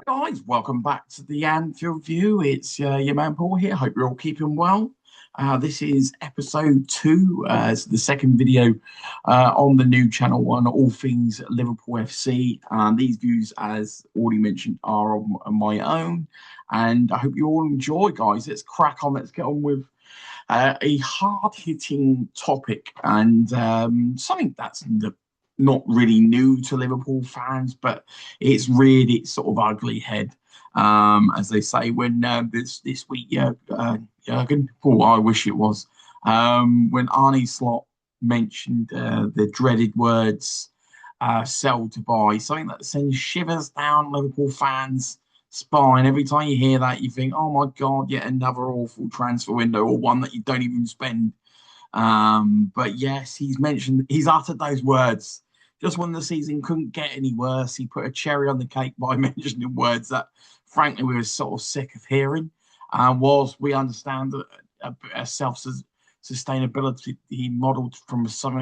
Guys, welcome back to the Anfield View. It's your man Paul here. Hope you're all keeping well. This is episode two. It's the second video on the new channel one, all things Liverpool FC. These views, as already mentioned, are on my own, and I hope you all enjoy, guys. Let's crack on. Let's get on with a hard-hitting topic and something that's not really new to Liverpool fans, but it's reared its sort of ugly head, as they say. When this week, Jurgen, oh, I wish it was, when Arnie Slot mentioned the dreaded words "sell to buy," something that sends shivers down Liverpool fans' spine. Every time you hear that, you think, "Oh my God, yet another awful transfer window, or one that you don't even spend." But yes, he's uttered those words just when the season couldn't get any worse. He put a cherry on the cake by mentioning words that, frankly, we were sort of sick of hearing. Whilst we understand that a self-sustainability he modelled from some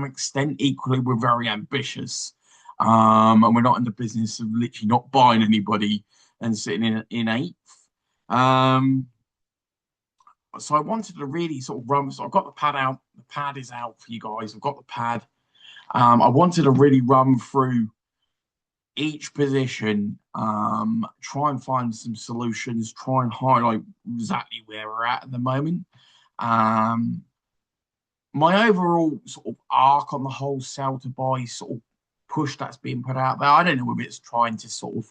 extent, equally we're very ambitious, and we're not in the business of literally not buying anybody and sitting in eighth. Um, so I wanted to really sort of run. So I've got the pad out. The pad is out for you guys. I've got the pad. I wanted to really run through each position, try and find some solutions, try and highlight exactly where we're at the moment. Um, my overall sort of arc on the whole sell to buy sort of push that's being put out there. I don't know if it's trying to sort of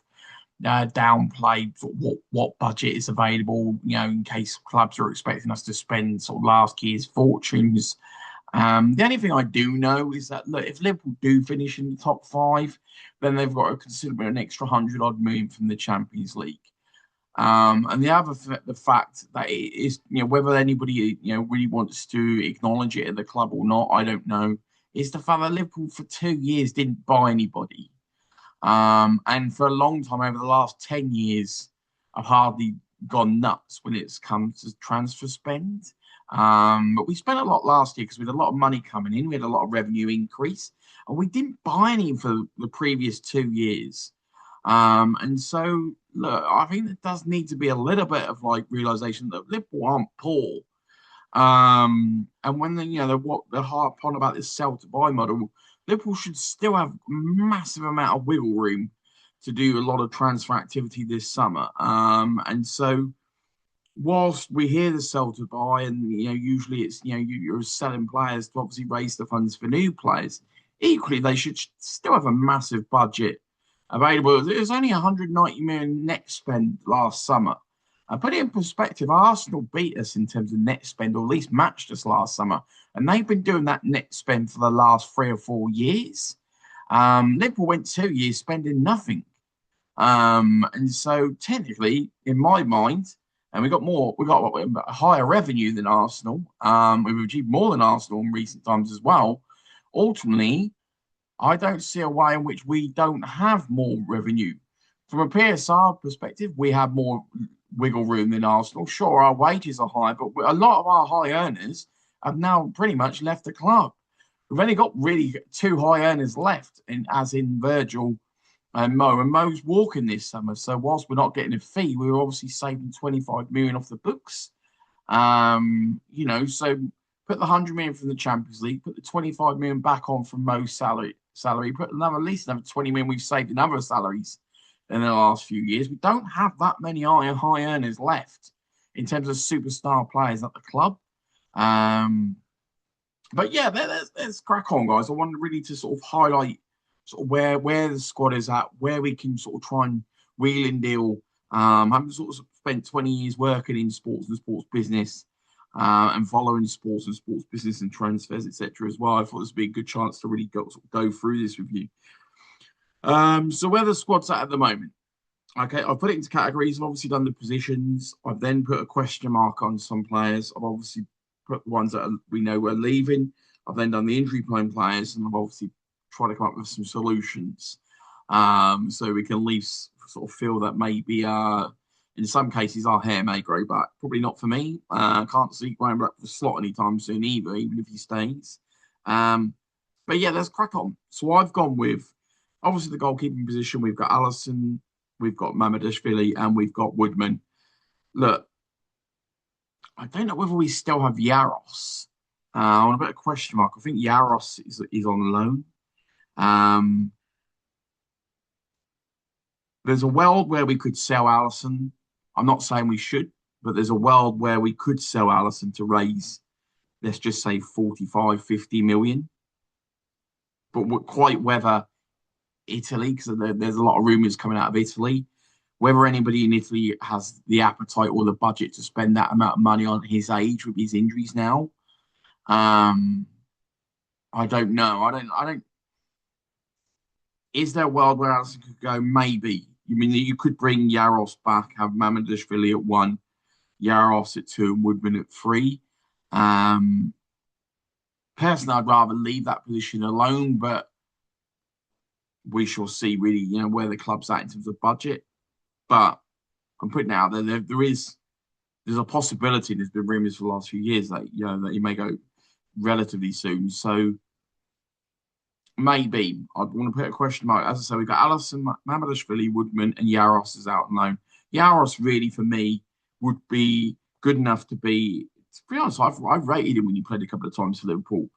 downplay sort of what budget is available, in case clubs are expecting us to spend sort of last year's fortunes. The only thing I do know is that, look, if Liverpool do finish in the top five, then they've got to consider an extra 100 odd million from the Champions League. And the fact that it is, whether anybody, really wants to acknowledge it at the club or not, I don't know, is the fact that Liverpool for 2 years didn't buy anybody. And for a long time, over the last 10 years, I've hardly gone nuts when it's come to transfer spend. But we spent a lot last year because we had a lot of money coming in. We had a lot of revenue increase, and we didn't buy any for the previous 2 years. And so, look, I think there does need to be a little bit of like realization that Liverpool aren't poor. And when they're harp on about this sell to buy model, Liverpool should still have massive amount of wiggle room to do a lot of transfer activity this summer. And so whilst we hear the sell to buy, and usually it's you're selling players to obviously raise the funds for new players. Equally, they should still have a massive budget available. There's only 190 million net spend last summer. Put it in perspective, Arsenal beat us in terms of net spend, or at least matched us last summer, and they've been doing that net spend for the last 3 or 4 years. Liverpool went 2 years spending nothing. And so technically, in my mind, and we got a higher revenue than Arsenal. We've achieved more than Arsenal in recent times as well. Ultimately, I don't see a way in which we don't have more revenue. From a PSR perspective, we have more wiggle room than Arsenal. Sure, our wages are high, but a lot of our high earners have now pretty much left the club. We've only got really two high earners left, as in Virgil and Mo. And Mo's walking this summer. So whilst we're not getting a fee, we're obviously saving 25 million off the books. So put the 100 million from the Champions League, put the 25 million back on from Mo's salary, put at least another 20 million we've saved in other salaries in the last few years. We don't have that many high earners left in terms of superstar players at the club. But yeah, let's crack on, guys. I wanted really to sort of highlight sort of where the squad is at, where we can sort of try and wheel and deal. Having sort of spent 20 years working in sports and sports business, and following sports and sports business and transfers, etc. as well. I thought this would be a good chance to really go through this with you. So where the squad's at the moment. Okay, I've put it into categories. I've obviously done the positions. I've then put a question mark on some players. I've obviously put the ones that we know are leaving. I've then done the injury prone players, and I've obviously tried to come up with some solutions. So we can at least sort of feel that maybe in some cases our hair may grow back. Probably not for me. Can't see growing back for Slot anytime soon either, even if he stays. But yeah, let's crack on. So I've gone with obviously the goalkeeping position. We've got Allison, we've got Mamadashvili, and we've got Woodman. Look, I don't know whether we still have Yaros. On a bit of question mark. I think Yaros is on loan. Um, there's a world where we could sell Allison. I'm not saying we should, but there's a world where we could sell Allison to raise, let's just say 45, 50 million. But quite whether Italy, because there's a lot of rumours coming out of Italy, whether anybody in Italy has the appetite or the budget to spend that amount of money on his age with his injuries now. Um, I don't know. I don't. Is there a world where Allison could go? Maybe. You mean you could bring Yaros back, have Mamadashvili at one, Yaros at two, and Woodman at three. Um, Personally, I'd rather leave that position alone, but we shall see really, where the club's at in terms of budget. But I'm putting it out there, there's a possibility. There's been rumours for the last few years that that he may go relatively soon. So maybe I want to put a question mark. As I say, we've got Allison, Mamadashvili, Woodman, and Yaros is out on loan. Yaros really for me would be good enough to be honest. I've rated him when he played a couple of times for Liverpool.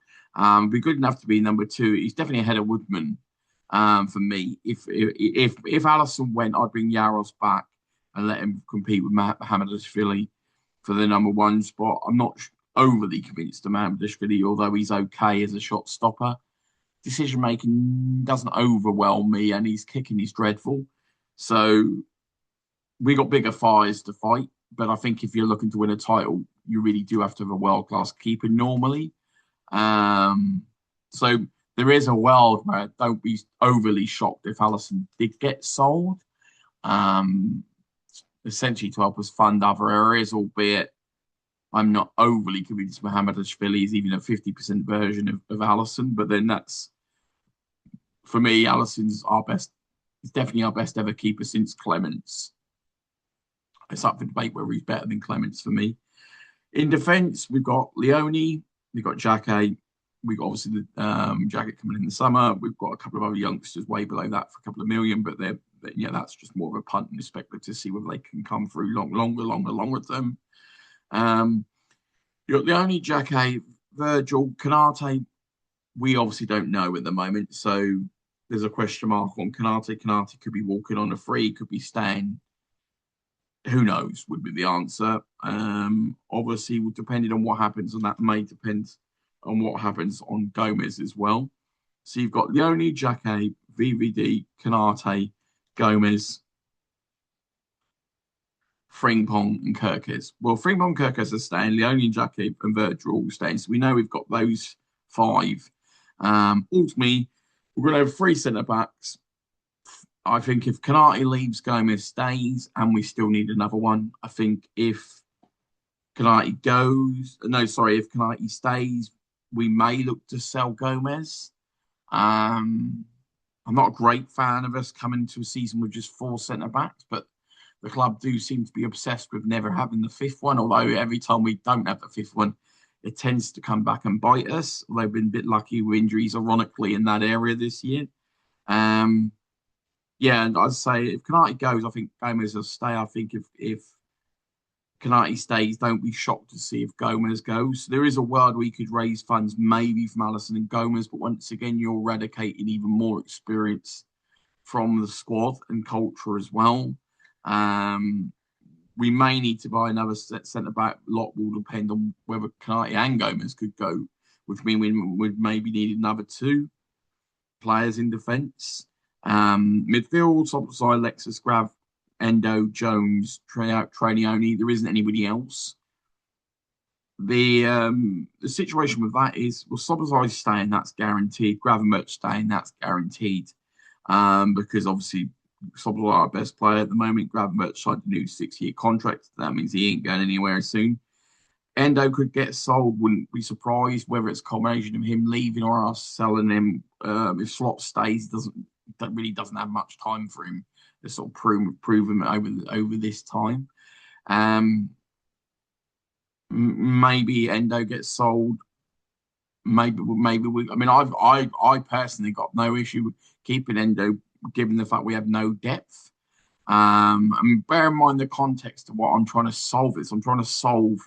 Be good enough to be number two. He's definitely ahead of Woodman. For me, if Allison went, I'd bring Yaros back and let him compete with Mamadashvili for the number one spot. I'm not overly convinced of Mamadashvili, although he's okay as a shot stopper. Decision making doesn't overwhelm me, and his kicking is dreadful. So we got bigger fires to fight. But I think if you're looking to win a title, you really do have to have a world class keeper normally. Um, so there is a world where don't be overly shocked if Allison did get sold. Um, Essentially to help us fund other areas, albeit I'm not overly convinced Mamadashvili is even a 50% version of Allison. But then that's, for me, Allison's our best, he's definitely our best ever keeper since Clements. It's up for debate whether he's better than Clements for me. In defence, we've got Leone, we've got Jacquet, we've got obviously the Jacket coming in the summer. We've got a couple of other youngsters way below that for a couple of million, but that's just more of a punt and speculative to see whether they can come through longer term. You got Leone, Jacquet, Virgil, Canate. We obviously don't know at the moment, so there's a question mark on Canate. Canate could be walking on a free, could be staying. Who knows would be the answer. Obviously, depending on what happens, and that may depend on what happens on Gomez as well. So you've got Leone, Jacquet, VVD, Canate, Gomez, Frimpong, and Kirkes. Well, Frimpong and Kirkes are staying. Leone and Jacquet and Virgil all staying. So we know we've got those five. Ultimately, we're going to have three centre backs. I think if Canate leaves, Gomez stays, and we still need another one. I think if Canate goes, no, sorry, if Canate stays, we may look to sell Gomez. I'm not a great fan of us coming to a season with just four centre backs, but the club do seem to be obsessed with never having the fifth one. Although every time we don't have the fifth one, it tends to come back and bite us. They've been a bit lucky with injuries, ironically, in that area this year. Yeah, and I'd say if Canate goes, I think Gomez will stay. I think if Canate stays, don't be shocked to see if Gomez goes. There is a world where you could raise funds maybe from Allison and Gomez, but once again, you're eradicating even more experience from the squad and culture as well. We may need to buy another centre back. A lot will depend on whether Canate and Gomez could go, which means we would maybe need another two players in defence. Midfield, top side, Lexus, Grav, Endo, Jones, Trainioni. There isn't anybody else. The situation with that is, well, Sobozai staying, that's guaranteed. Gravenberch staying, that's guaranteed. Because obviously Sobozai our best player at the moment. Gravenberch signed a new 6-year contract. That means he ain't going anywhere soon. Endo could get sold, wouldn't be surprised, whether it's a combination of him leaving or us selling him. If Slot stays, doesn't have much time for him to sort of prove him over this time. Maybe Endo gets sold. Maybe we. I mean, I personally got no issue with keeping Endo, given the fact we have no depth. I mean, bear in mind the context of what I'm trying to solve is I'm trying to solve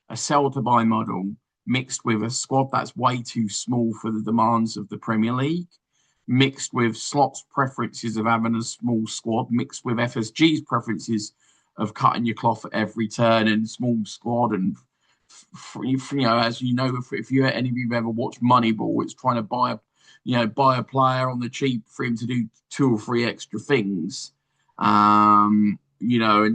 a sell to buy model mixed with a squad that's way too small for the demands of the Premier League, mixed with slots preferences of having a small squad, mixed with FSG's preferences of cutting your cloth at every turn and small squad. And as you know, if you any of you've ever watched Moneyball, it's trying to buy a player on the cheap for him to do two or three extra things. And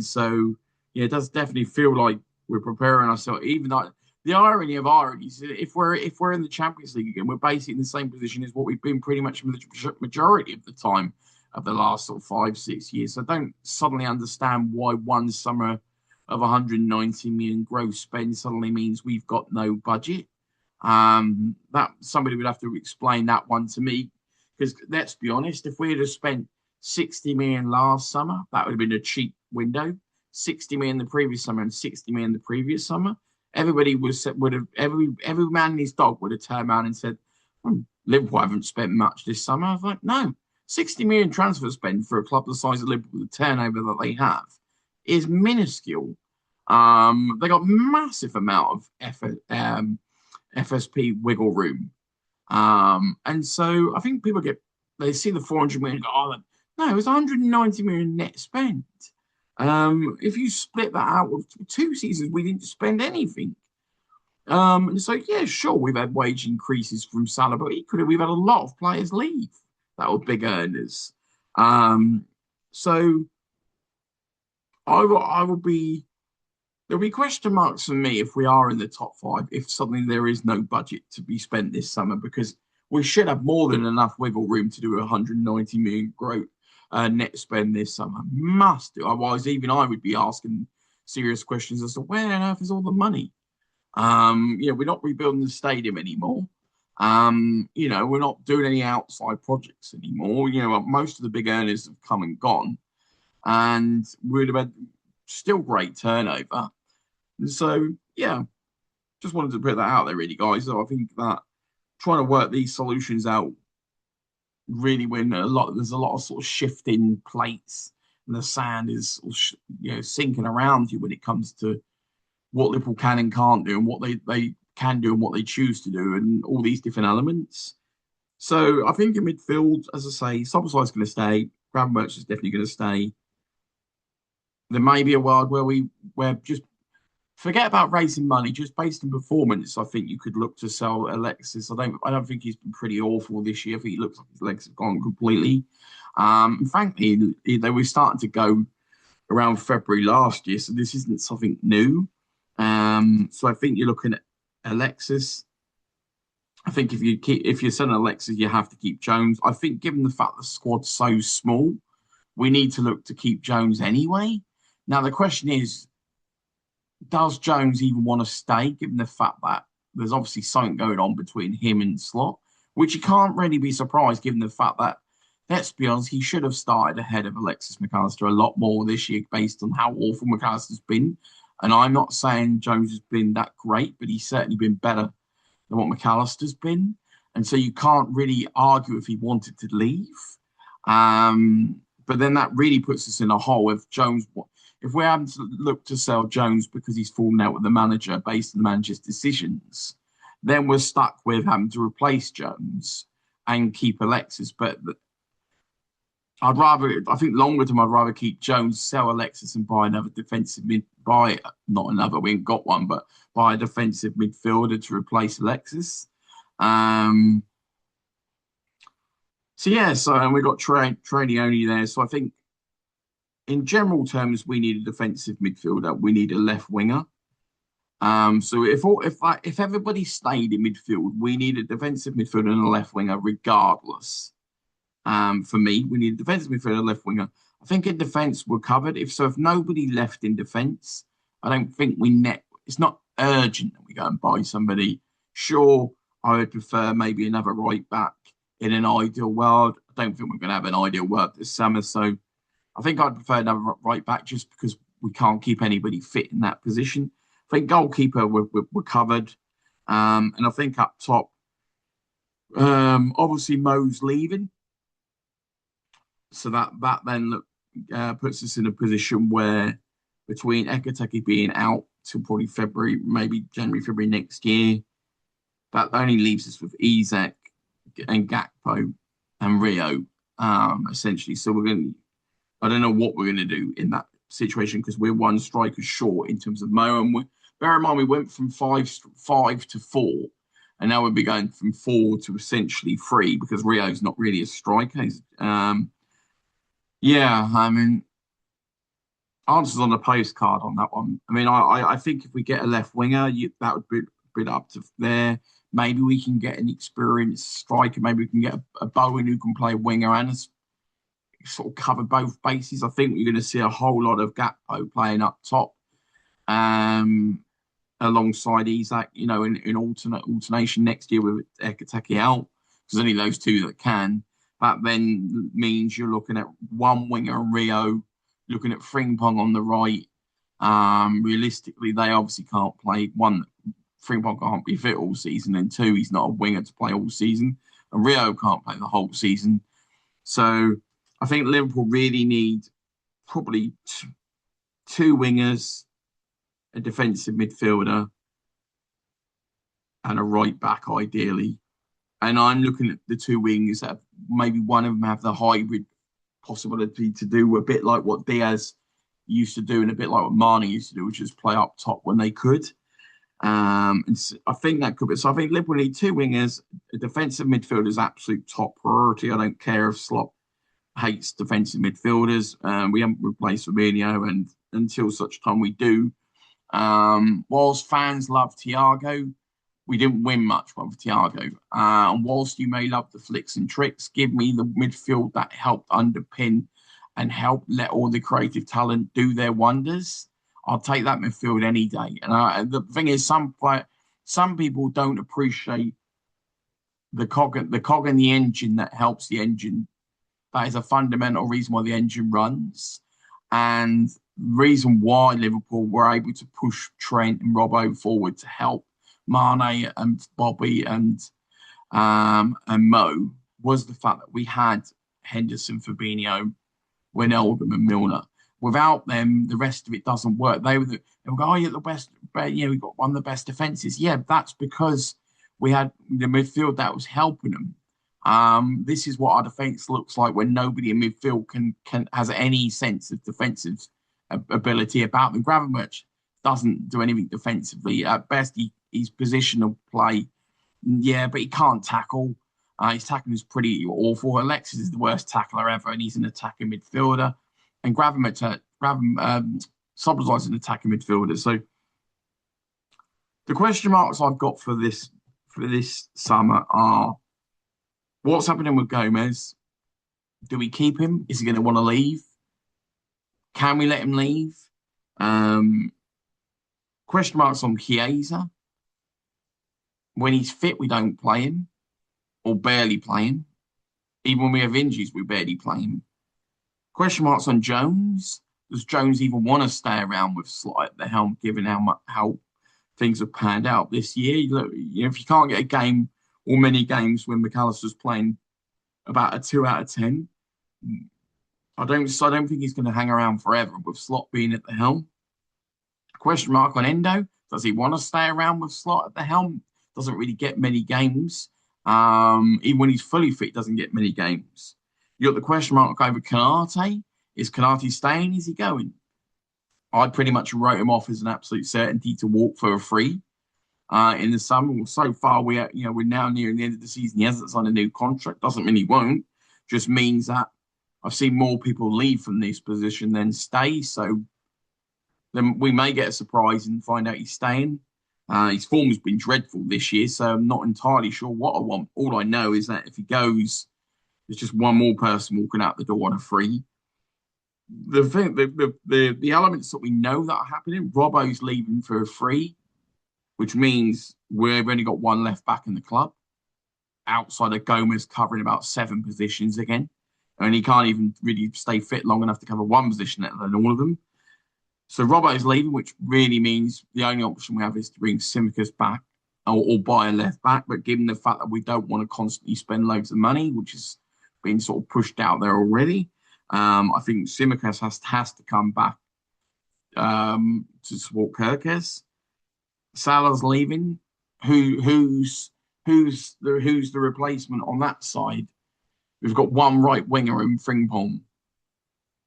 so yeah, it does definitely feel like we're preparing ourselves. Even like the irony of ironies, if we're in the Champions League again, we're basically in the same position as what we've been pretty much for the majority of the time of the last sort of 5, 6 years. So I don't suddenly understand why one summer of 190 million gross spend suddenly means we've got no budget. That somebody would have to explain that one to me, because let's be honest, if we had spent 60 million last summer, that would have been a cheap window. 60 million the previous summer and 60 million the previous summer. Every man and his dog would have turned around and said, Liverpool haven't spent much this summer. I was like, no, 60 million transfer spend for a club the size of Liverpool, the turnover that they have, is minuscule. They got massive amount of FSP wiggle room. And so I think they see the 400 million and go, oh, no, it was 190 million net spend. If you split that out with 2 seasons, we didn't spend anything. And so, yeah, sure, we've had wage increases from Salah, but equally, we've had a lot of players leave that were big earners. So I will be there'll be question marks for me if we are in the top five, if suddenly there is no budget to be spent this summer, because we should have more than enough wiggle room to do 190 million growth net spend this summer. Must do. Otherwise, even I would be asking serious questions as to where on earth is all the money? We're not rebuilding the stadium anymore. We're not doing any outside projects anymore. Most of the big earners have come and gone, and we'd have had still great turnover. And so, yeah, just wanted to put that out there, really, guys. So I think that trying to work these solutions out really when there's a lot of sort of shifting plates and the sand is sinking around you when it comes to what Liverpool can and can't do and what they can do and what they choose to do and all these different elements. So I think in midfield, as I say, Szoboszlai's going to stay. Gravenberch is definitely going to stay. There may be a world where just forget about raising money, just based on performance. I think you could look to sell Alexis. I don't think he's been pretty awful this year. I think he looks like his legs have gone completely. And frankly, they were starting to go around February last year, so this isn't something new. So I think you're looking at Alexis. I think if you're selling Alexis, you have to keep Jones. I think given the fact the squad's so small, we need to look to keep Jones anyway. Now the question is, does Jones even want to stay, given the fact that there's obviously something going on between him and Slot, which you can't really be surprised given the fact that, let's be honest, he should have started ahead of Alexis McAllister a lot more this year based on how awful McAllister's been. And I'm not saying Jones has been that great, but he's certainly been better than what McAllister's been. And so you can't really argue if he wanted to leave. But then that really puts us in a hole if we're having to look to sell Jones because he's fallen out with the manager based on the manager's decisions, then we're stuck with having to replace Jones and keep Alexis. But I think longer term, I'd rather keep Jones, sell Alexis, and buy another defensive not another, we ain't got one, but buy a defensive midfielder to replace Alexis. And we got Training only there. So I think in general terms, we need a defensive midfielder. We need a left winger. So if everybody stayed in midfield, we need a defensive midfielder and a left winger, regardless. For me, we need a defensive midfielder, a left winger. I think in defence we're covered. If nobody left in defence, I don't think it's not urgent that we go and buy somebody. Sure, I would prefer maybe another right back in an ideal world. I don't think we're going to have an ideal world this summer, so I think I'd prefer another right back just because we can't keep anybody fit in that position. I think goalkeeper we're covered, and I think up top, obviously Mo's leaving, so that then puts us in a position where between Ekateki being out till probably February, maybe January, February next year, that only leaves us with Isak and Gakpo and Rio, essentially. So I don't know what we're going to do in that situation because we're one striker short in terms of Mo. And bear in mind, we went from five to four, and now we'll be going from four to essentially three because Rio's not really a striker. Yeah, I mean, answers on the postcard on that one. I mean, I think if we get a left winger, that would be up to there. Maybe we can get an experienced striker. Maybe we can get a Bowen who can play winger and sort of cover both bases. I think we're going to see a whole lot of Gakpo playing up top, alongside Isak. You know, in alternation next year with Ekateki out, because only those two that can. That then means you're looking at one winger and Rio, looking at Frimpong on the right. Realistically, they obviously can't play. One, Frimpong can't be fit all season, and two, he's not a winger to play all season, and Rio can't play the whole season. So I think Liverpool really need probably two wingers, a defensive midfielder, and a right back, ideally. And I'm looking at the two wings that maybe one of them have the hybrid possibility to do a bit like what Diaz used to do and a bit like what Mane used to do, which is play up top when they could. And so I think that could be. So I think Liverpool need two wingers. A defensive midfielder is absolute top priority. I don't care if Slot hates defensive midfielders. We haven't replaced Firmino, and until such time we do. Whilst fans love Thiago, we didn't win much with Thiago. And whilst you may love the flicks and tricks, give me the midfield that helped underpin and help let all the creative talent do their wonders. I'll take that midfield any day. And the thing is, some people don't appreciate the cog and the engine that helps the engine. That is a fundamental reason why the engine runs. And the reason why Liverpool were able to push Trent and Robbo forward to help Mane and Bobby and Mo was the fact that we had Henderson, Fabinho, Wijnaldum and Milner. Without them, the rest of it doesn't work. They would go, oh, you're the best, we got one of the best defenses. Yeah, that's because we had the midfield that was helping them. This is what our defence looks like when nobody in midfield can has any sense of defensive ability about them. Gravenberch doesn't do anything defensively. At best, he's positional play. Yeah, but he can't tackle. His tackling is pretty awful. Alexis is the worst tackler ever, and he's an attacking midfielder. And Gravenberch, Szoboszlai is an attacking midfielder. So the question marks I've got for this summer are: what's happening with Gomez? Do we keep him? Is he going to want to leave? Can we let him leave? Question marks on Chiesa. When he's fit, we don't play him or barely play him. Even when we have injuries, we barely play him. Question marks on Jones. Does Jones even want to stay around with Slot at the helm, given how things have panned out this year? Look, if you can't get a game or many games when McAllister's playing about a 2 out of 10, I don't think he's going to hang around forever with Slot being at the helm. Question mark on Endo. Does he want to stay around with Slot at the helm? Doesn't really get many games. Even when he's fully fit, doesn't get many games. You got the question mark over Konate. Is Konate staying? Is he going? I pretty much wrote him off as an absolute certainty to walk for a free in the summer. Well, so far, we're now nearing the end of the season. He hasn't signed a new contract. Doesn't mean he won't. Just means that I've seen more people leave from this position than stay. So then we may get a surprise and find out he's staying. His form has been dreadful this year, so I'm not entirely sure what I want. All I know is that if he goes, there's just one more person walking out the door on a free. The elements that we know that are happening, Robbo's leaving for a free, which means we've only got one left back in the club, outside of Gomez covering about 7 positions again. And he can't even really stay fit long enough to cover one position, let alone all of them. So Robbo's leaving, which really means the only option we have is to bring Tsimikas back or buy a left back. But given the fact that we don't want to constantly spend loads of money, which has been sort of pushed out there already, I think Tsimikas has to come back to support Kirkes. Salah's leaving. Who's the replacement on that side? We've got one right winger in Frimpong.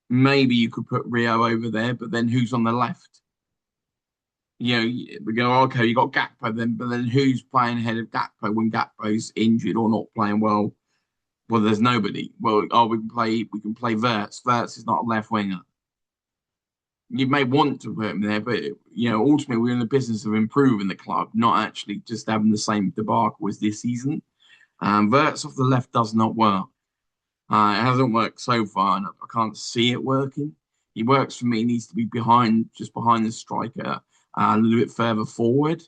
Maybe you could put Rio over there, but then who's on the left? We go, okay, you got Gakpo then, but then who's playing ahead of Gakpo when Gakpo's injured or not playing well? Well, there's nobody. Well, we can play Verts. Verts is not a left winger. You may want to put him there, but ultimately we're in the business of improving the club, not actually just having the same debacle as this season. Verts off the left does not work. It hasn't worked so far, and I can't see it working. He works for me. He needs to be just behind the striker, a little bit further forward.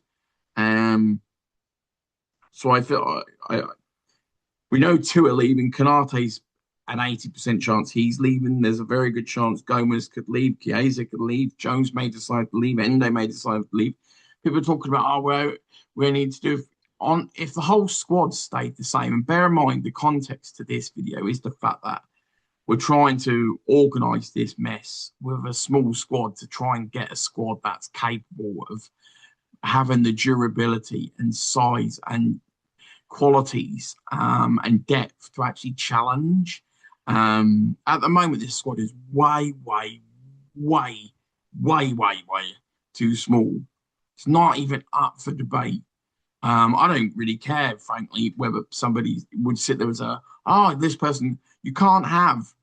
So I feel we know two are leaving. Konate's an 80% chance he's leaving. There's a very good chance Gomez could leave, Chiesa could leave, Jones may decide to leave, Ende may decide to leave. People are talking about, well, we need to do if the whole squad stayed the same. And bear in mind, the context to this video is the fact that we're trying to organise this mess with a small squad to try and get a squad that's capable of having the durability and size and qualities and depth to actually challenge. At the moment, this squad is way, way, way, way, way, way too small. It's not even up for debate. I don't really care, frankly, whether somebody would sit there and say, this person, you can't have,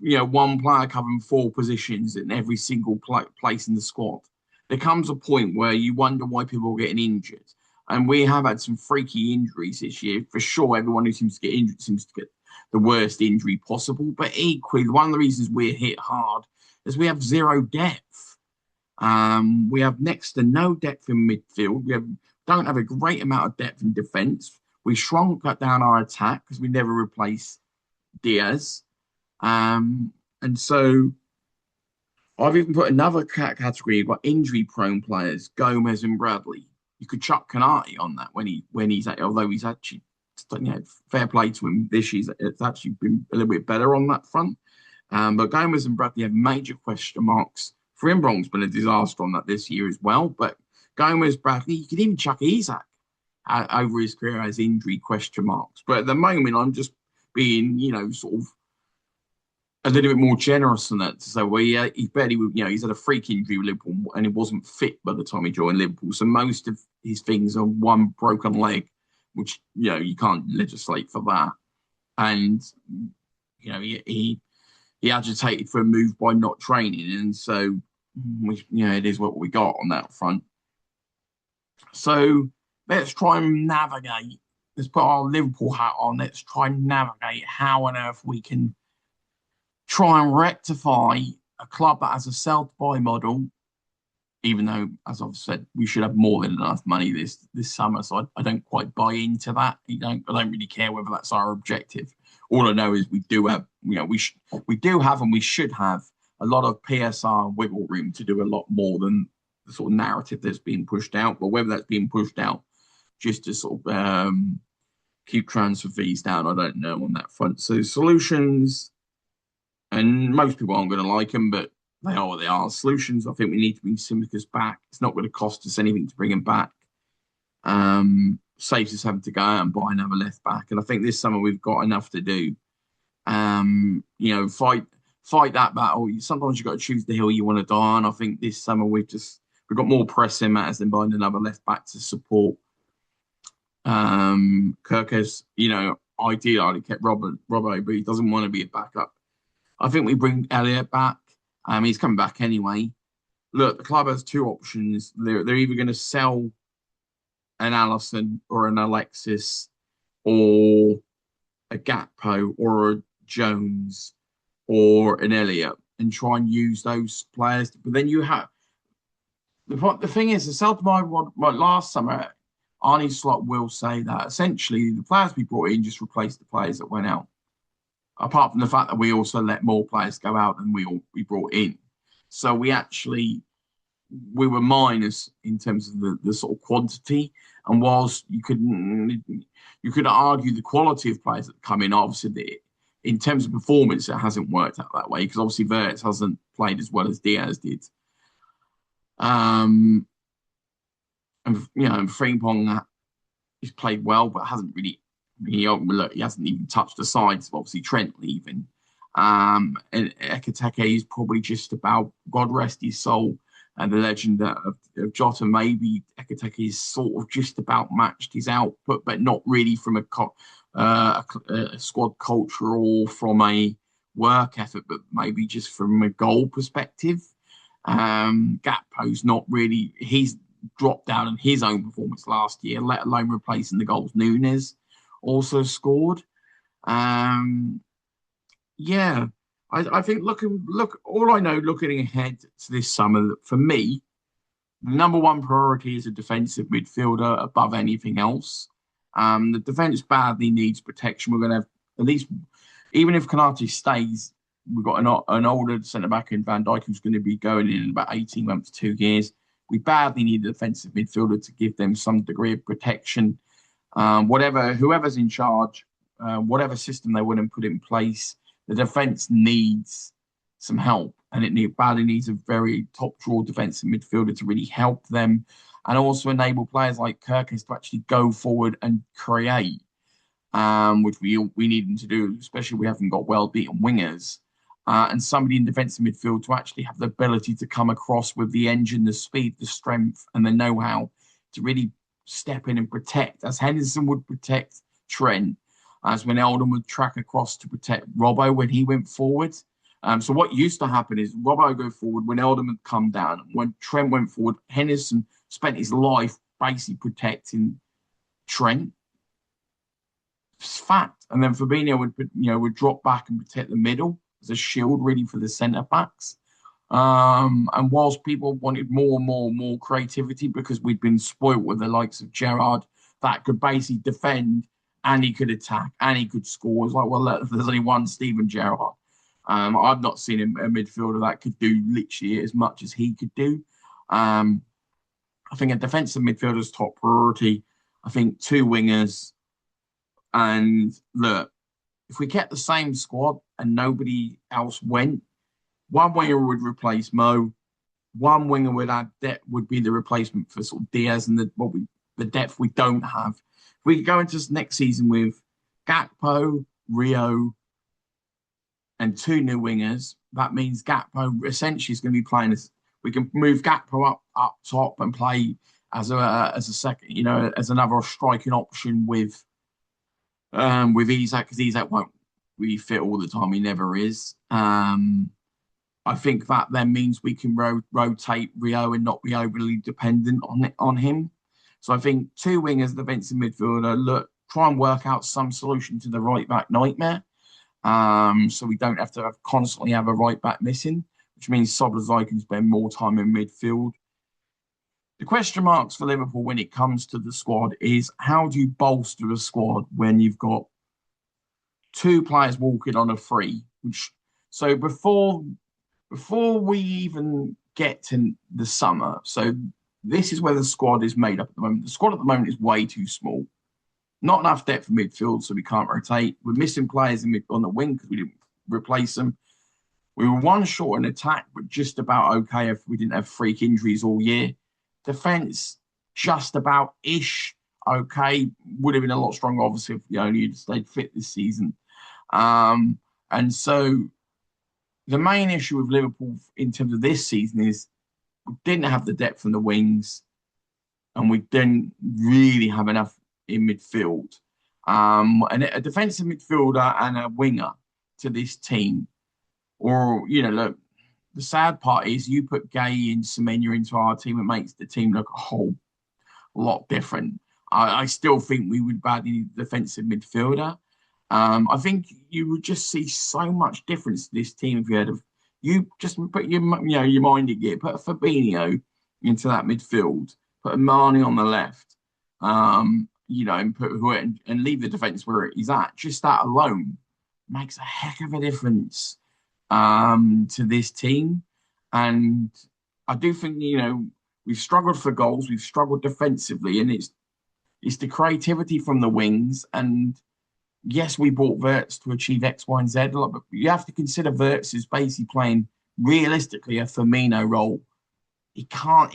one player covering four positions in every single place in the squad. There comes a point where you wonder why people are getting injured. And we have had some freaky injuries this year. For sure, everyone who seems to get injured seems to get the worst injury possible. But equally, one of the reasons we're hit hard is we have zero depth. We have next to no depth in midfield. Don't have a great amount of depth in defence. We shrunk down our attack because we never replaced Diaz. And so I've even put another category. You've got injury-prone players, Gomez and Bradley. You could chuck Konate on that although he's actually, fair play to him this year, it's actually been a little bit better on that front. But Gomez and Bradley have major question marks. Frimpong's been a disaster on that this year as well. But Gomez, Bradley, you could even chuck Isak over his career as injury question marks. But at the moment, I'm just being, sort of a little bit more generous than that to say, well, yeah, he's had a freak injury with Liverpool and he wasn't fit by the time he joined Liverpool. So most of his things are one broken leg, which, you can't legislate for that. And, he agitated for a move by not training. And so, it is what we got on that front. So let's try and navigate. Let's put our Liverpool hat on. Let's try and navigate how on earth we can try and rectify a club that has a sell-to-buy model, even though, as I've said, we should have more than enough money this summer. So I don't quite buy into that. I don't really care whether that's our objective. All I know is we do have, we do have and we should have a lot of PSR wiggle room to do a lot more than the sort of narrative that's being pushed out. But whether that's being pushed out just to sort of keep transfer fees down, I don't know on that front. So solutions, and most people aren't going to like them, but they are what they are. Solutions, I think we need to bring Tsimikas back. It's not going to cost us anything to bring him back. Saves us having to go out and buy another left back. And I think this summer we've got enough to do. Fight that battle. Sometimes you've got to choose the hill you want to die on. I think this summer we've got more pressing matters than buying another left back to support Kirkes. Ideally I'd kept Robbo, but he doesn't want to be a backup. I think we bring Elliott back. He's coming back anyway. Look, the club has two options. They're either going to sell an Alisson or an Alexis or a Gakpo or a Jones or an Elliott and try and use those players. But then you have the thing is, the sell-to-buy last summer, Arne Slot will say that essentially the players we brought in just replaced the players that went out. Apart from the fact that we also let more players go out than we brought in. So we were minus in terms of the sort of quantity. And whilst you could argue the quality of players that come in, obviously in terms of performance, it hasn't worked out that way because obviously Verts hasn't played as well as Diaz did. Um, and and Frimpong he's played well, but hasn't really. Look, he hasn't even touched the sides. Obviously, Trent leaving. And Ekiteke is probably just about God rest his soul and the legend of Jota. Maybe Ekiteke is sort of just about matched his output, but not really from a squad culture or from a work effort, but maybe just from a goal perspective. Gakpo's not really. He's dropped down in his own performance last year, let alone replacing the goals Nunes also scored. Um, yeah, I think all I know looking ahead to this summer, for me, the number one priority is a defensive midfielder above anything else. The defense badly needs protection. We're going to have at least, even if Kanate stays, we've got an older centre back in Van Dijk who's going to be going in about 18 months, 2 years. We badly need a defensive midfielder to give them some degree of protection. Whoever's in charge, whatever system they want to put in place, the defence needs some help, and badly needs a very top draw defensive midfielder to really help them, and also enable players like Kirkes to actually go forward and create, which we need them to do, especially if we haven't got well beaten wingers. And somebody in defensive midfield to actually have the ability to come across with the engine, the speed, the strength, and the know-how to really step in and protect, as Henderson would protect Trent, as when Eldon would track across to protect Robbo when he went forward. So what used to happen is Robbo would go forward when Eldon would come down. When Trent went forward, Henderson spent his life basically protecting Trent. It's fact. And then Fabinho would drop back and protect the middle as a shield really for the centre backs. And whilst people wanted more creativity because we'd been spoilt with the likes of Gerrard that could basically defend and he could attack and he could score. It's like, well, there's only one Steven Gerrard. I've not seen a midfielder that could do literally as much as he could do. I think a defensive midfielder's top priority. I think 2 wingers. And look, if we kept the same squad and nobody else went, one winger would replace Mo. One winger would be the replacement for sort of Diaz and the depth we don't have. If we go into next season with Gakpo, Rio, and 2 new wingers, that means Gakpo essentially is going to be playing as we can move Gakpo up top and play as a second, as another striking option with Isak, because Isak won't really fit all the time. He never is. I think that then means we can rotate Rio and not be overly dependent on him. So I think 2 wingers, defensive midfielder, try and work out some solution to the right back nightmare. So we don't have to constantly have a right back missing, which means Szoboszlai can spend more time in midfield. The question marks for Liverpool when it comes to the squad is how do you bolster a squad when you've got 2 players walking on a free? So before we even get to the summer, so this is where the squad is made up at the moment. The squad at the moment is way too small. Not enough depth in midfield, so we can't rotate. We're missing players on the wing because we didn't replace them. We were 1 short in attack, but just about okay if we didn't have freak injuries all year. Defence, just about ish. Okay, would have been a lot stronger, obviously, if we only had stayed fit this season. And so the main issue with Liverpool in terms of this season is we didn't have the depth in the wings, and we didn't really have enough in midfield. And a defensive midfielder and a winger to this team, or look. The sad part is you put Gay and Semenya into our team, it makes the team look a whole lot different. I still think we would badly need a defensive midfielder. I think you would just see so much difference to this team if you just put your mind in gear, put a Fabinho into that midfield, put a Mane on the left, and leave the defence where he's at. Just that alone makes a heck of a difference to this team. And I do think, we've struggled for goals, we've struggled defensively, and it's the creativity from the wings. And Yes, we bought Verts to achieve X, Y, and Z, but you have to consider Verts is basically playing realistically a Firmino role. He can't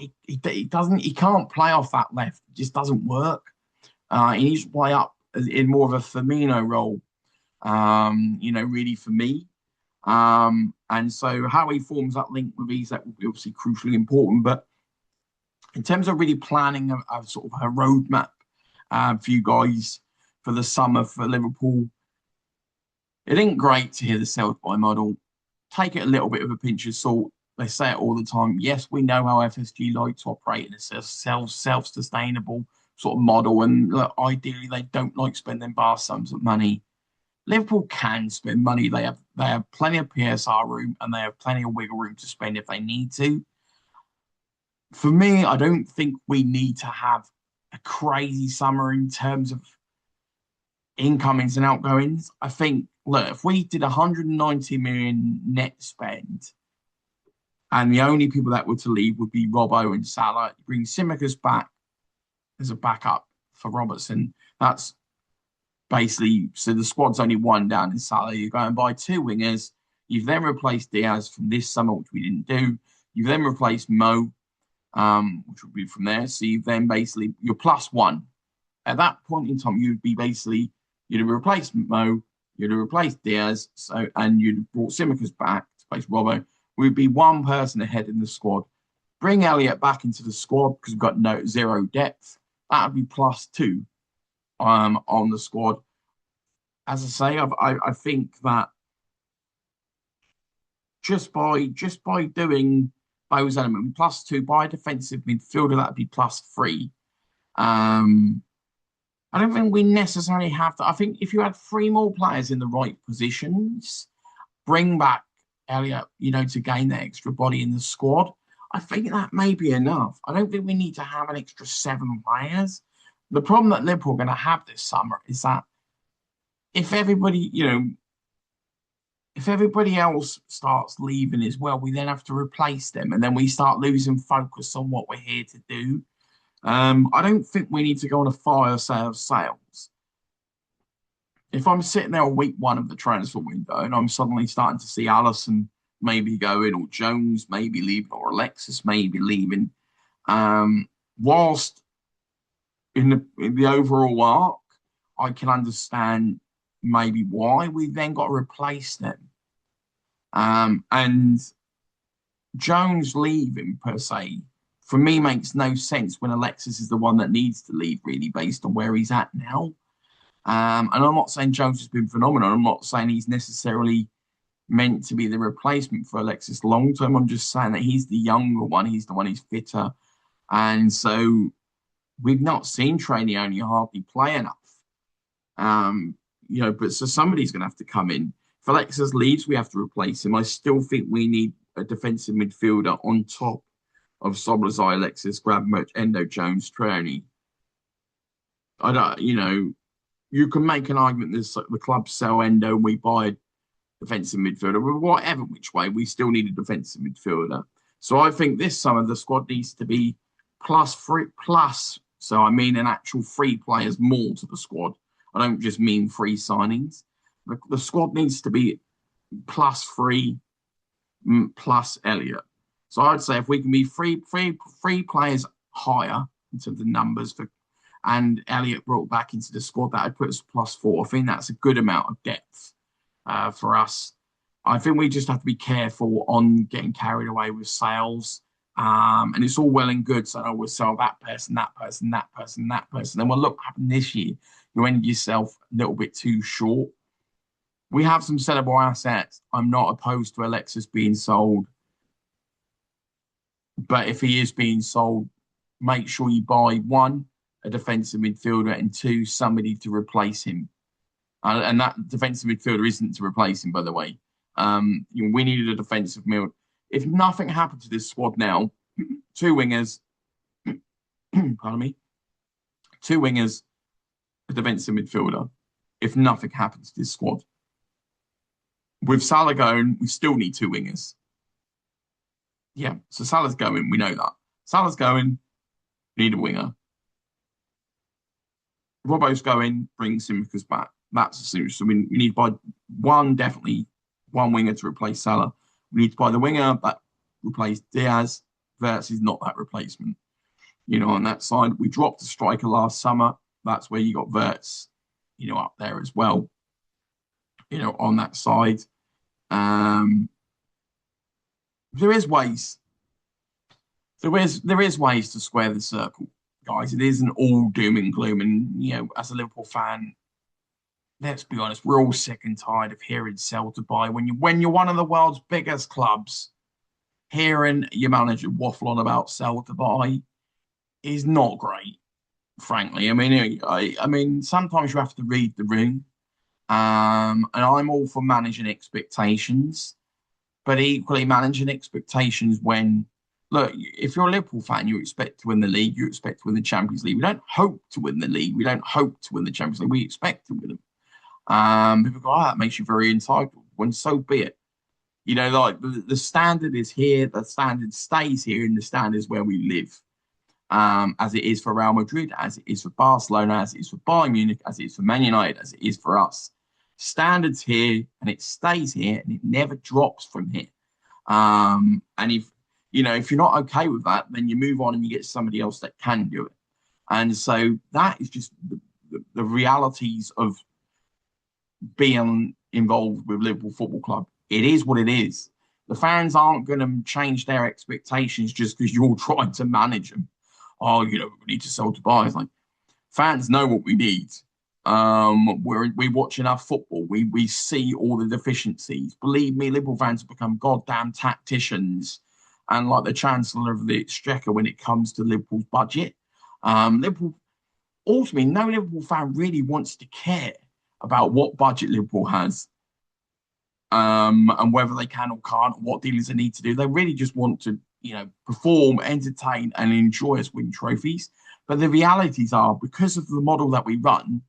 play off that left. It just doesn't work. He needs to play up in more of a Firmino role. Really for me. And so how he forms that link with Isak will be obviously crucially important. But in terms of really planning a sort of a roadmap for you guys for the summer for Liverpool, it ain't great to hear the sell by model. Take it a little bit of a pinch of salt. They say it all the time. Yes, we know how FSG like to operate in a self-sustainable sort of model, and look, ideally they don't like spending vast sums of money. Liverpool can spend money. They have plenty of PSR room and they have plenty of wiggle room to spend if they need to. For me, I don't think we need to have a crazy summer in terms of incomings and outgoings. I think, look, if we did 190 million net spend and the only people that were to leave would be Robbo and Salah, bring Tsimikas back as a backup for Robertson. That's basically, so the squad's only one down in Salah. You go and buy two wingers. You've then replaced Diaz from this summer, which we didn't do. You've then replaced Mo, which would be from there. So you've then basically, you're plus one. At that point in time, you'd have replaced Mo, you'd have replaced Diaz, and you'd have brought Tsimikas back to place Robbo. We'd be one person ahead in the squad. Bring Elliott back into the squad because we've got zero depth. That would be plus two on the squad. As I say, I think that just by doing those elements, plus two by a defensive midfielder, that'd be plus three. I don't think we necessarily have to. I think if you had three more players in the right positions, bring back Elliott, to gain that extra body in the squad, I think that may be enough. I don't think we need to have an extra seven players. The problem that Liverpool are going to have this summer is that if everybody, if everybody else starts leaving as well, we then have to replace them, and then we start losing focus on what we're here to do. I don't think we need to go on a fire sales. If I'm sitting there on week one of the transfer window and I'm suddenly starting to see Allison maybe going, or Jones maybe leaving, or Alexis maybe leaving, whilst in the overall arc, I can understand maybe why we then got to replace them. And Jones leaving per se, for me, makes no sense when Alexis is the one that needs to leave, really, based on where he's at now. And I'm not saying Jones has been phenomenal. I'm not saying he's necessarily meant to be the replacement for Alexis long term. I'm just saying that he's the younger one. He's the one who's fitter. And so we've not seen Trainioni hardly play enough. But so somebody's going to have to come in. If Alexis leaves, we have to replace him. I still think we need a defensive midfielder on top of Szoboszlai, Alexis, Gravenberch, Endo, Jones, Traoré. You can make an argument that the club sell Endo and we buy a defensive midfielder, but whatever which way, we still need a defensive midfielder. So I think this summer the squad needs to be plus three plus. So I mean an actual three players more to the squad. I don't just mean free signings. The squad needs to be plus three plus Elliott. So I'd say if we can be three players higher in terms of numbers and Elliott brought back into the squad, that would put us plus four. I think that's a good amount of depth for us. I think we just have to be careful on getting carried away with sales. And it's all well and good saying, we'll sell that person, that person, that person, that person. And well, look what happened this year. You ended yourself a little bit too short. We have some sellable assets. I'm not opposed to Alexis being sold. But if he is being sold, make sure you buy one, a defensive midfielder, and two, somebody to replace him. And that defensive midfielder isn't to replace him, by the way. We needed a defensive midfielder. If nothing happened to this squad now, two wingers, pardon me, two wingers, a defensive midfielder. If nothing happened to this squad, with Salah going, we still need two wingers. Yeah, so Salah's going. We know that. Salah's going. Need a winger. Robbo's going. Bring Tsimikas back. That's the solution. So we need to buy definitely one winger to replace Salah. We need to buy the winger that replaced Diaz. Versus not that replacement. On that side, we dropped a striker last summer. That's where you got Verts, up there as well. On that side, um, there is ways. There is ways to square the circle, guys. It isn't all doom and gloom. And as a Liverpool fan, let's be honest, we're all sick and tired of hearing sell to buy when you're one of the world's biggest clubs. Hearing your manager waffle on about sell to buy is not great, frankly. I mean, sometimes you have to read the room, and I'm all for managing expectations, but equally managing expectations when, look, if you're a Liverpool fan, you expect to win the league, you expect to win the Champions League. We don't hope to win the league, we don't hope to win the Champions League. We expect to win them. People go, that makes you very entitled. When so be it. Like the standard is here, the standard stays here, and the standard is where we live. As it is for Real Madrid, as it is for Barcelona, as it is for Bayern Munich, as it is for Man United, as it is for us. Standards here, and it stays here, and it never drops from here. And if you're not okay with that, then you move on and you get somebody else that can do it. And so that is just the realities of being involved with Liverpool Football Club. It is what it is. The fans aren't going to change their expectations just because you're trying to manage them. Oh, we need to sell to buy. It's like fans know what we need. We watch enough football. We see all the deficiencies. Believe me, Liverpool fans have become goddamn tacticians and like the Chancellor of the Exchequer when it comes to Liverpool's budget. Liverpool, ultimately, no Liverpool fan really wants to care about what budget Liverpool has. And whether they can or can't, what dealings they need to do. They really just want to, perform, entertain, and enjoy us win trophies. But the realities are, because of the model that we run,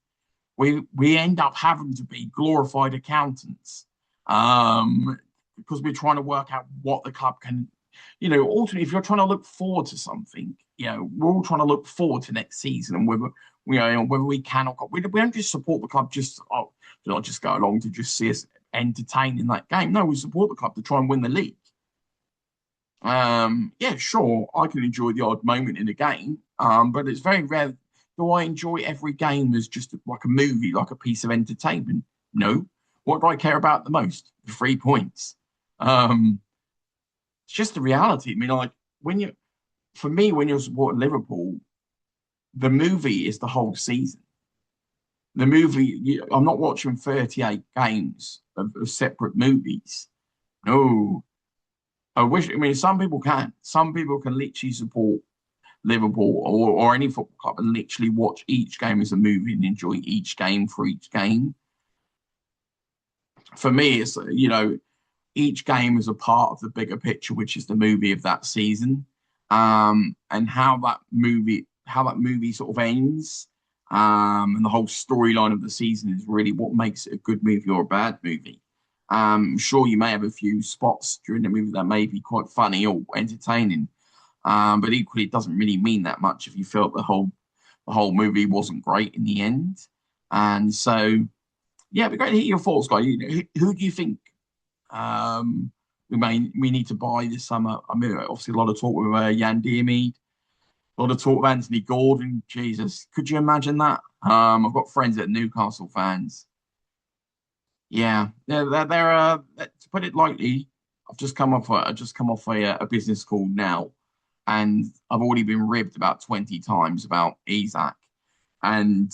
we end up having to be glorified accountants, because we're trying to work out what the club can, ultimately, if you're trying to look forward to something, we're all trying to look forward to next season and whether we can or can't. We don't just support the club just not just go along to just see us entertain in that game. No, we support the club to try and win the league. Yeah, sure, I can enjoy the odd moment in a game, but it's very rare. Do I enjoy every game as just like a movie, like a piece of entertainment? No. What do I care about the most? The 3 points. It's just the reality. I mean, like for me, when you're supporting Liverpool, the movie is the whole season. The movie, I'm not watching 38 games of separate movies. No. Some people can. Some people can literally support Liverpool or any football club and literally watch each game as a movie and enjoy each game for each game. For me, it's, each game is a part of the bigger picture, which is the movie of that season. And how that movie sort of ends, and the whole storyline of the season is really what makes it a good movie or a bad movie. Sure, you may have a few spots during the movie that may be quite funny or entertaining, but equally, it doesn't really mean that much if you felt the whole movie wasn't great in the end. And so, yeah, it'd be great to hear your thoughts, guys. Who do you think we need to buy this summer? I mean, obviously, a lot of talk with Jan Diarmid, a lot of talk with Anthony Gordon. Jesus, could you imagine that? I've got friends that are Newcastle fans. Yeah, they're to put it lightly, I've just come off a business call now, and I've already been ribbed about 20 times about Isak and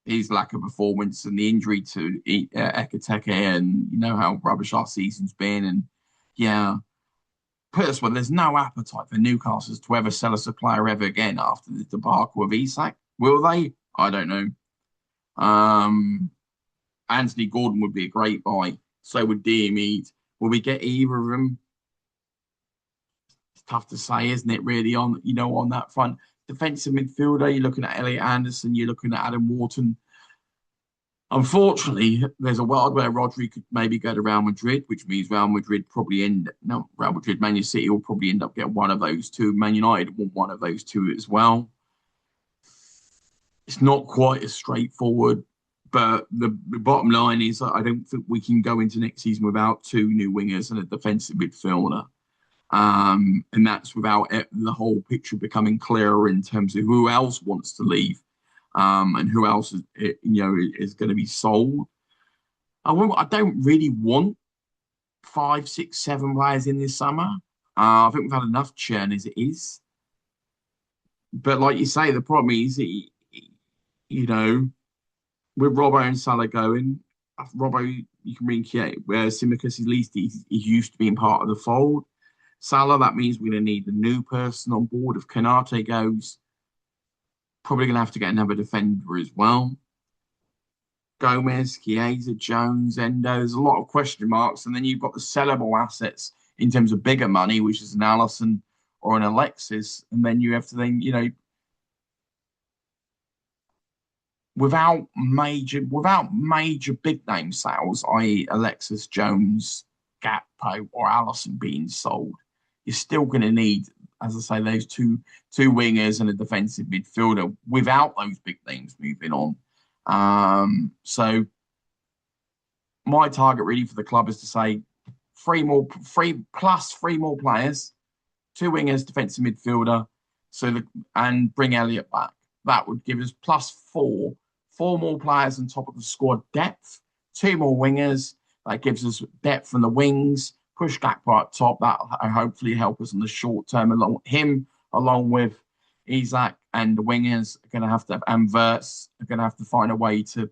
his lack of performance and the injury to Ekateke, and how rubbish our season's been. And yeah, put this one, there's no appetite for Newcastle to ever sell us a player ever again after the debacle of Isak. Will they? I don't know. Anthony Gordon would be a great buy. So would Diarmid. Will we get either of them? It's tough to say, isn't it? Really, on that front, defensive midfielder, you're looking at Elliot Anderson, you're looking at Adam Wharton. Unfortunately, there's a world where Rodri could maybe go to Real Madrid, which means Real Madrid, Man City will probably end up getting one of those two. Man United want one of those two as well. It's not quite as straightforward. But the bottom line is I don't think we can go into next season without two new wingers and a defensive midfielder. And that's without the whole picture becoming clearer in terms of who else wants to leave, and who else is going to be sold. I don't really want five, six, seven players in this summer. I think we've had enough churn as it is. But like you say, the problem is, you know, with Robbo and Salah going, Robbo, you can bring where Simicus, at least he's used to being part of the fold. Salah, that means we're going to need a new person on board. If Kanate goes, probably going to have to get another defender as well. Gomez, Chiesa, Jones, Endo. There's a lot of question marks. And then you've got the sellable assets in terms of bigger money, which is an Allison or an Alexis. And then you have to then, without major big name sales, i.e. Alexis, Jones, Gakpo, or Allison being sold, you're still going to need, as I say, those two wingers and a defensive midfielder without those big names moving on. So my target really for the club is to say three more players, two wingers, defensive midfielder, and bring Elliott back. That would give us plus four more players on top of the squad depth, two more wingers. That gives us depth from the wings. Push Gakpo up top. That'll hopefully help us in the short term. Along with Isak, and the wingers are going to have to, and Verts are going to have to find a way to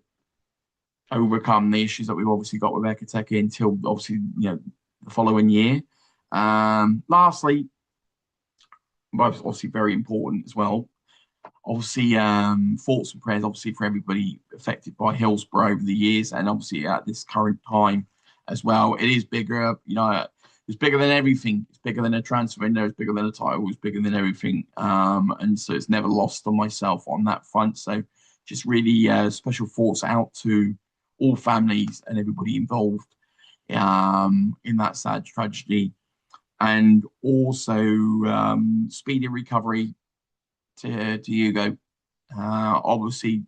overcome the issues that we've obviously got with Ekateke until obviously the following year. Lastly, but obviously very important as well. Obviously, thoughts and prayers, obviously, for everybody affected by Hillsborough over the years, and obviously at this current time as well. It is bigger, it's bigger than everything. It's bigger than a transfer window. It's bigger than a title. It's bigger than everything. And so it's never lost on myself on that front. So just really special thoughts out to all families and everybody involved in that sad tragedy. And also speedy recovery to Hugo. Obviously,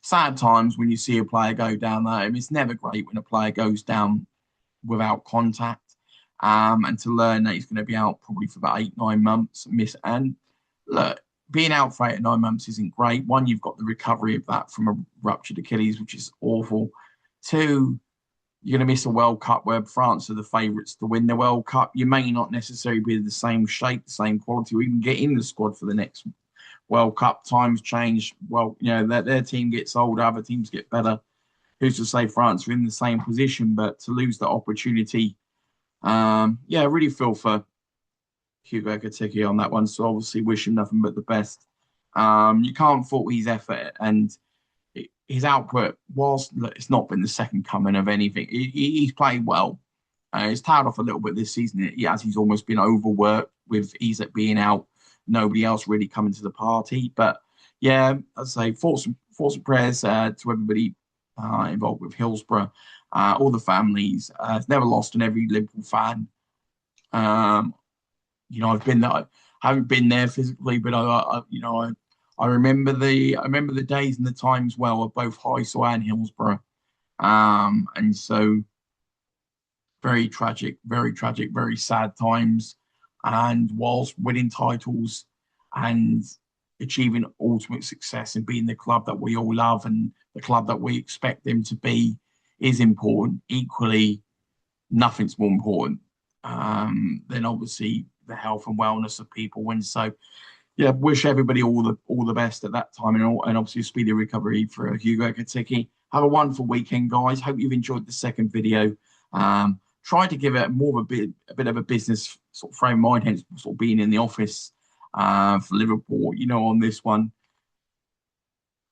sad times when you see a player go down there. I mean, it's never great when a player goes down without contact. And to learn that he's going to be out probably for about 8-9 months. And look, being out for 8 or 9 months isn't great. One, you've got the recovery of that from a ruptured Achilles, which is awful. Two, you're going to miss a World Cup where France are the favourites to win the World Cup. You may not necessarily be the same shape, the same quality, or even get in the squad for the next World Cup. Times change. Well, their team gets older, other teams get better. Who's to say France are in the same position? But to lose that opportunity, I really feel for Hugo Ekateke on that one. So obviously wish him nothing but the best. You can't fault his effort and his output, whilst it's not been the second coming of anything. He's played well. He's tailed off a little bit this season. He's almost been overworked with Isak being out. Nobody else really coming to the party. But yeah, I'd say thoughts and prayers to everybody involved with Hillsborough, all the families. It's never lost on every Liverpool fan. I've been there. I haven't been there physically, but I remember the days and the times well of both Heysel and Hillsborough. And so very tragic, very sad times. And whilst winning titles and achieving ultimate success and being the club that we all love and the club that we expect them to be is important, equally, nothing's more important than obviously the health and wellness of people. And so, yeah, wish everybody all the best at that time, and obviously a speedy recovery for Hugo Ekateke. Have a wonderful weekend, guys. Hope you've enjoyed the second video. Try to give it more of a bit of a business sort of frame of mind, hence sort of being in the office for Liverpool. On this one,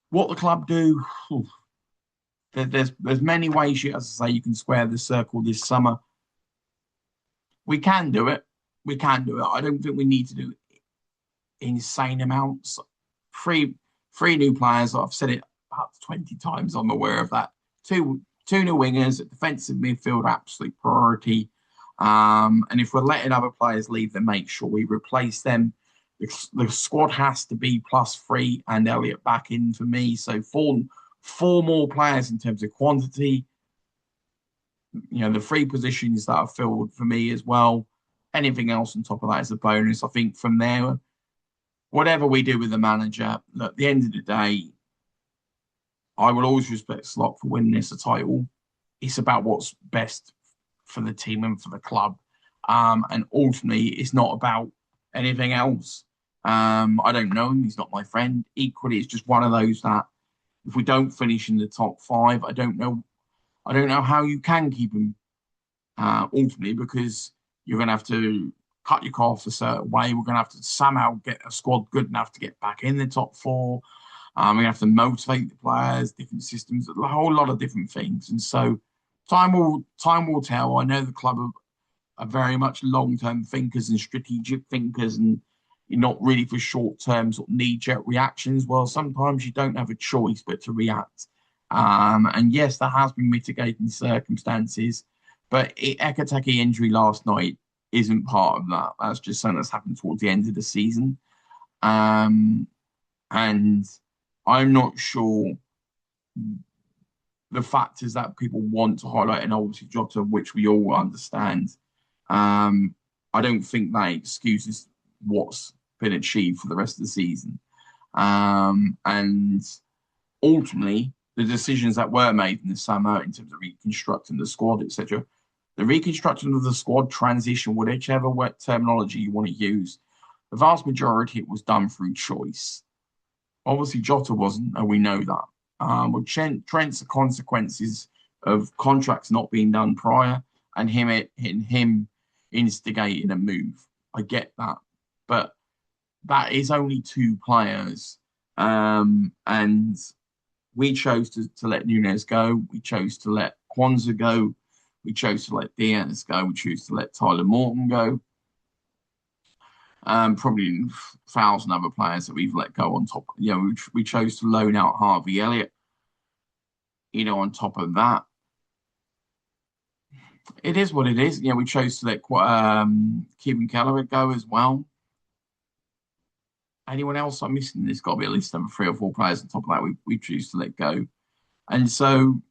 what the club do. There's many ways, as I say, you can square the circle this summer. We can do it. I don't think we need to do insane amounts. Three new players. I've said it up to 20 times. I'm aware of that. Two new wingers, defensive midfield, absolute priority. And if we're letting other players leave, then make sure we replace them. the squad has to be +3 and Elliott back in for me. So four more players in terms of quantity. The three positions that are filled for me as well. Anything else on top of that is a bonus. I think from there, whatever we do with the manager, at the end of the day, I will always respect Slot for winning this a title. It's about what's best for the team and for the club. And ultimately, it's not about anything else. I don't know him. He's not my friend. Equally, it's just one of those that if we don't finish in the top five, I don't know how you can keep him ultimately, because you're going to have to cut your costs a certain way. We're going to have to somehow get a squad good enough to get back in the top four. We have to motivate the players, different systems, a whole lot of different things. And so time will tell. I know the club are very much long-term thinkers and strategic thinkers, and you're not really for short-term sort of knee-jerk reactions. Well, sometimes you don't have a choice but to react. And yes, there has been mitigating circumstances, but Ekateke injury last night isn't part of that. That's just something that's happened towards the end of the season. And I'm not sure the factors that people want to highlight, and obviously Jota, which we all understand. I don't think that excuses what's been achieved for the rest of the season. And ultimately, the decisions that were made in the summer in terms of reconstructing the squad, etc., the reconstruction of the squad, transition, whichever terminology you want to use, the vast majority it was done through choice. Obviously, Jota wasn't, and we know that. With Trent's the consequences of contracts not being done prior and him instigating a move. I get that, but that is only two players, and we chose to let Nunes go. We chose to let Kwanzaa go. We chose to let Diaz go. We chose to let Tyler Morton go. Probably 1,000 other players that we've let go on top. We chose to loan out Harvey Elliott. On top of that, it is what it is. We chose to let Kevin Keller go as well. Anyone else I'm missing? There's got to be at least another 3 or 4 players on top of that we choose to let go. And so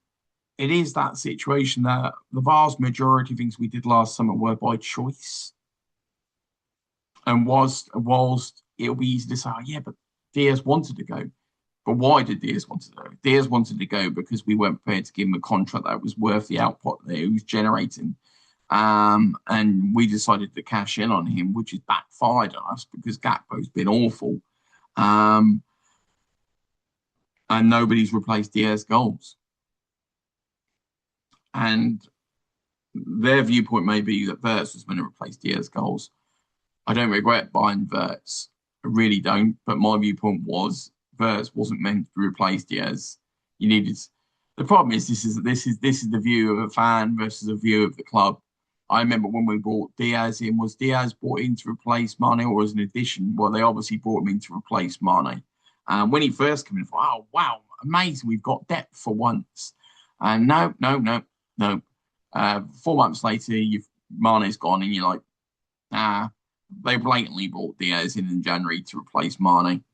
it is that situation that the vast majority of things we did last summer were by choice. And whilst it'll be easy to say, yeah, but Diaz wanted to go. But why did Diaz want to go? Diaz wanted to go because we weren't prepared to give him a contract that was worth the output that he was generating. And we decided to cash in on him, which has backfired on us because Gakpo's been awful. And nobody's replaced Diaz's goals. And their viewpoint may be that Wirtz was going to replace Diaz's goals. I don't regret buying Wirtz. I really don't. But my viewpoint was Wirtz wasn't meant to replace Diaz. You needed. The problem is this is the view of a fan versus a view of the club. I remember when we brought Diaz in, was Diaz brought in to replace Mane or as an addition? Well, they obviously brought him in to replace Mane. When he first came in, I thought, oh, wow, amazing, we've got depth for once. And no. 4 months later, Mane's gone, and you're like, they blatantly brought Diaz in January to replace Mane.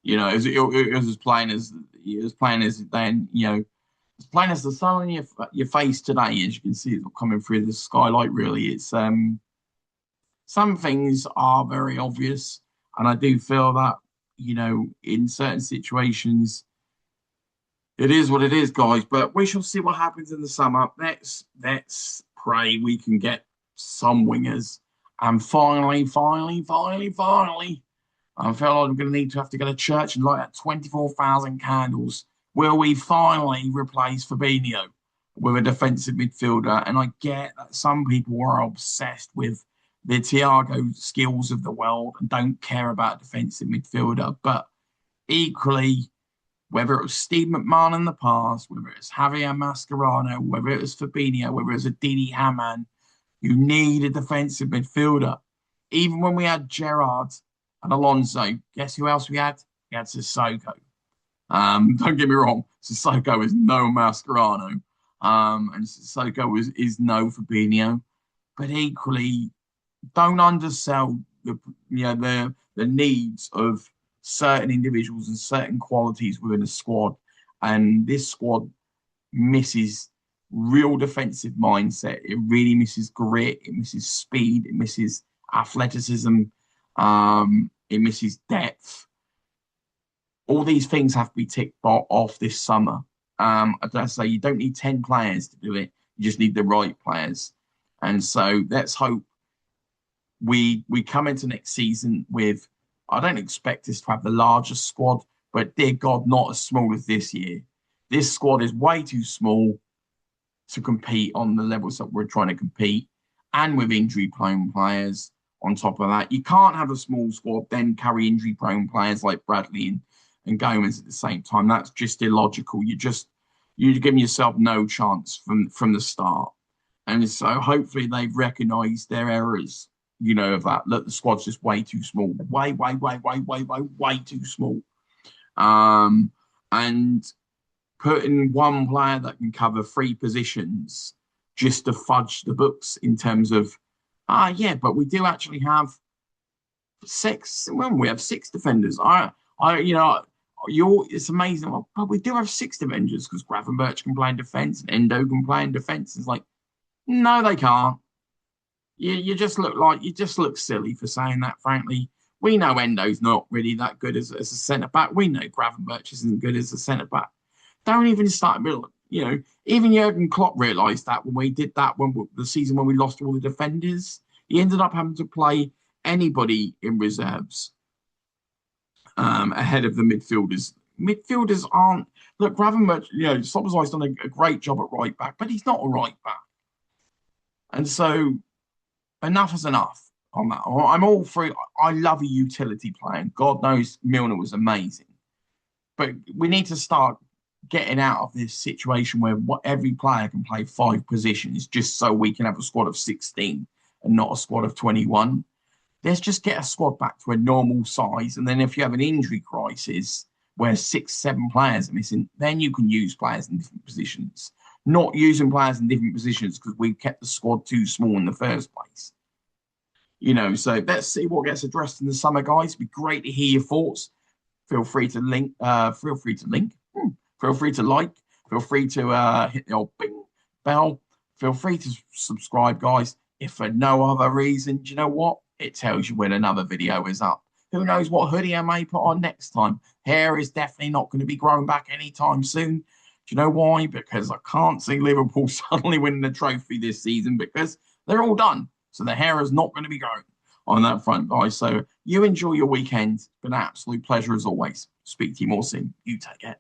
It was as plain as then, as plain as the sun on your face today, as you can see, it's coming through the skylight. Really, it's some things are very obvious, and I do feel that in certain situations, it is what it is, guys. But we shall see what happens in the summer. Let's pray we can get some wingers, and finally, I feel like I'm going to have to go to church and light up 24,000 candles. Will we finally replace Fabinho with a defensive midfielder? And I get that some people are obsessed with the Thiago skills of the world and don't care about a defensive midfielder. But equally, whether it was Steve McMahon in the past, whether it's Javier Mascherano, whether it was Fabinho, whether it was a Didi Hamann, you need a defensive midfielder. Even when we had Gerrard and Alonso, guess who else we had? We had Sissoko. Don't get me wrong, Sissoko is no Mascherano, and Sissoko is no Fabinho. But equally, don't undersell the needs of certain individuals and certain qualities within a squad. And this squad misses real defensive mindset. It really misses grit. It misses speed. It misses athleticism. It misses depth. All these things have to be ticked off this summer. I say you don't need 10 players to do it. You just need the right players. And so let's hope we come into next season with, I don't expect us to have the largest squad, but dear God, not as small as this year. This squad is way too small to compete on the levels that we're trying to compete, and with injury-prone players on top of that. You can't have a small squad, then carry injury-prone players like Bradley and Gomez at the same time. That's just illogical. You're giving yourself no chance from the start. And so hopefully they've recognised their errors, of that. Look, the squad's just way too small. Way too small. And putting one player that can cover 3 positions just to fudge the books in terms of, but we do actually have 6. Well, we have 6 defenders. It's amazing. Well, but we do have 6 defenders because Gravenberch can play in defence and Endo can play in defence. It's like, no, they can't. You just look silly for saying that, frankly. We know Endo's not really that good as a centre back. We know Gravenberch isn't good as a centre back. Don't even start, even Jurgen Klopp realised that when we did that, the season when we lost all the defenders, he ended up having to play anybody in reserves ahead of the midfielders. Midfielders aren't, look, Gravenberch, Szoboszlai's done a great job at right back, but he's not a right back. And so enough is enough on that. I'm all for, I love a utility player. And God knows Milner was amazing. But we need to start getting out of this situation where every player can play 5 positions just so we can have a squad of 16 and not a squad of 21. Let's just get a squad back to a normal size. And then if you have an injury crisis where 6, 7 players are missing, then you can use players in different positions. Not using players in different positions because we kept the squad too small in the first place. So let's see what gets addressed in the summer, guys. It'd be great to hear your thoughts. Feel free to link. Feel free to like. Feel free to hit the old bing bell. Feel free to subscribe, guys. If for no other reason, do you know what? It tells you when another video is up. Who knows what hoodie I may put on next time? Hair is definitely not going to be growing back anytime soon. Do you know why? Because I can't see Liverpool suddenly winning the trophy this season because they're all done. So the hair is not going to be growing on that front, guys. So you enjoy your weekend. It's been an absolute pleasure as always. Speak to you more soon. You take care.